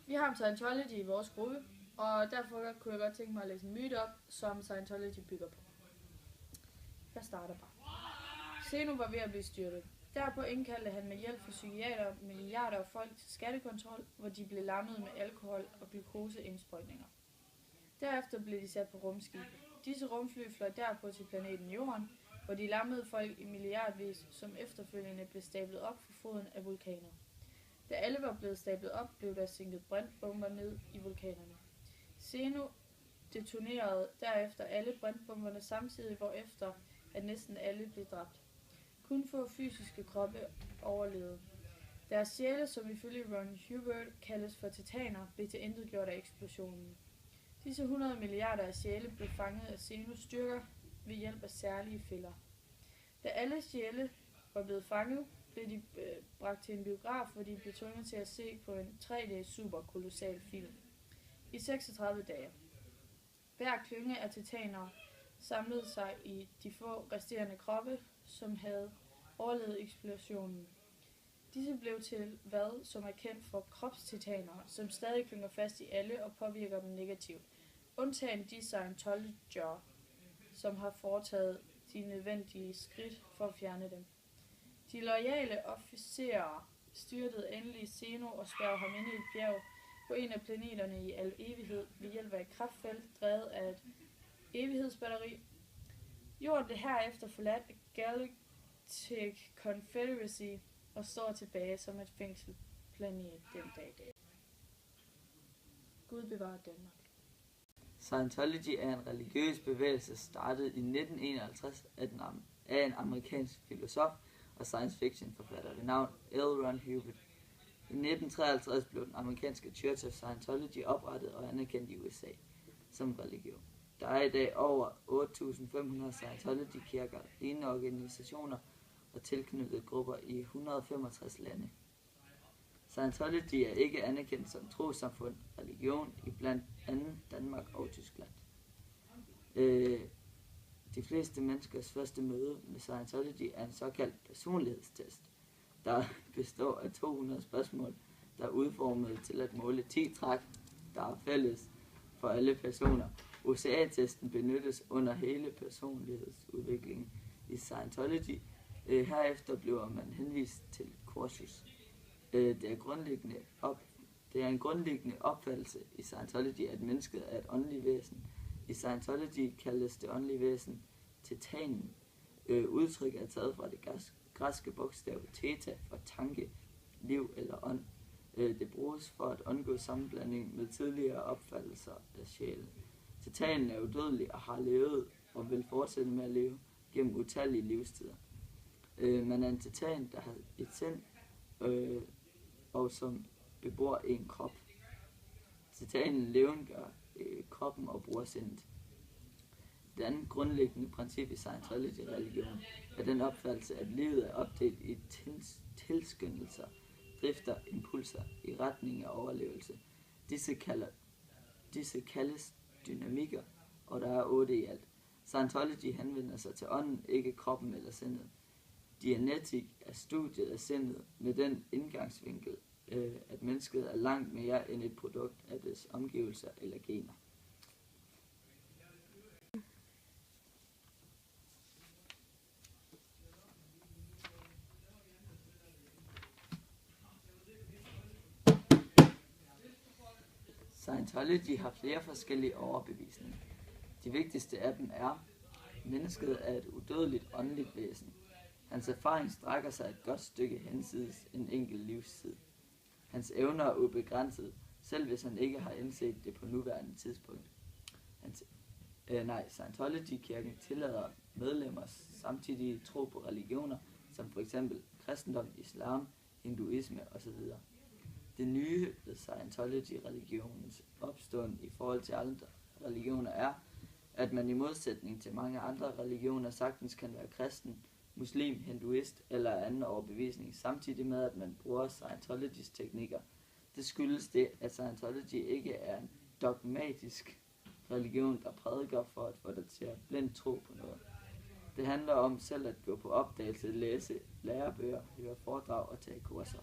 Vi har Scientology i vores gruppe, og derfor kunne jeg godt tænke mig at læse en myte op, som Scientology bygger på. Jeg starter bare. Zeno var ved at blive styrtet. Derpå indkaldte han med hjælp fra psykiater milliarder af folk til skattekontrol, hvor de blev lammet med alkohol og glukoseindsprøjtninger. Derefter blev de sat på rumskibe. Disse rumfly fløj derpå til planeten Jorden, hvor de lammede folk i milliardvis, som efterfølgende blev stablet op for foden af vulkaner. Da alle var blevet stablet op, blev der sænket brintbomber ned i vulkanerne. Zeno detonerede derefter alle brintbomberne samtidig, hvorefter at næsten alle blev dræbt. Kun få fysiske kroppe overlevede. Deres sjæle, som ifølge Ron Hubbard kaldes for titaner, blev tilintetgjort af eksplosionen. Disse 100 milliarder af sjæle blev fanget af Zenos styrker ved hjælp af særlige fælder. Da alle sjæle var blevet fanget, blev de bragt til en biograf, hvor de blev tvunget til at se på en 3D superkolossal film i 36 dage. Hver klynge af titaner samlede sig i de få resterende kroppe, som havde overlevet eksplosionen. Disse blev til hvad, som er kendt for kropstitaner, som stadig klynger fast i alle og påvirker dem negativt, undtagen de Scientologere, som har foretaget de nødvendige skridt for at fjerne dem. De loyale officerer styrtede endelig Zeno og spærrede ham inde i et bjerg på en af planeterne i al evighed ved hjælp af et kraftfelt drevet af et evighedsbatteri. Jorden blev herefter forladt af Galactic Confederacy og står tilbage som et fængselsplanet den dag i dag. Gud bevarer Danmark. Scientology er en religiøs bevægelse startet i 1951 af en amerikansk filosof og science fiction forfatter ved navn L. Ron Hubbard. I 1953 blev den amerikanske Church of Scientology oprettet og anerkendt i USA som religion. Der er i dag over 8.500 Scientology-kirker, lignende organisationer og tilknyttede grupper i 165 lande. Scientology er ikke anerkendt som trossamfund, religion i blandt andet Danmark og Tyskland. De fleste menneskers første møde med Scientology er en såkaldt personlighedstest, der består af 200 spørgsmål, der er udformet til at måle 10 træk, der er fælles for alle personer. OCA-testen benyttes under hele personlighedsudviklingen i Scientology. Herefter bliver man henvist til kursus. Det er en grundlæggende opfattelse i Scientology, at mennesket er et åndeligt væsen. I Scientology kaldes det åndelige væsen titanen. Udtrykket er taget fra det græske bogstav theta for tanke, liv eller ånd. Det bruges for at undgå sammenblanding med tidligere opfattelser af sjælen. Titanen er udødelig og har levet og vil fortsætte med at leve gennem utallige livstider. Man er en titan, der har et sind og som bebor en krop. Titanen levendegør kroppen og bruger sindet. Det andet grundlæggende princip i Scientology-religion er den opfattelse, at livet er opdelt i tilskyndelser, drifter, impulser i retning af overlevelse. Disse kaldes dynamikker, og der er 8 i alt. Scientology henvender sig til ånden, ikke kroppen eller sindet. Dianetik er studiet af sindet med den indgangsvinkel, at mennesket er langt mere end et produkt af dets omgivelser eller gener. Scientology har flere forskellige overbevisninger. De vigtigste af dem er, at mennesket er et udødeligt åndeligt væsen. Hans erfaring strækker sig et godt stykke hensides en enkelt livstid. Hans evner er ubegrænset, selv hvis han ikke har indset det på nuværende tidspunkt. Scientology-kirken tillader medlemmer samtidig tro på religioner, som f.eks. kristendom, islam, hinduisme osv. Det nye ved Scientology-religionens opståen i forhold til andre religioner er, at man i modsætning til mange andre religioner sagtens kan være kristen, muslim, hinduist eller anden overbevisning, samtidig med at man bruger Scientologys teknikker. Det skyldes det, at Scientology ikke er en dogmatisk religion, der prædiker for at få dig til at blindt tro på noget. Det handler om selv at gå på opdagelse, læse lærebøger, høre foredrag og tage kurser.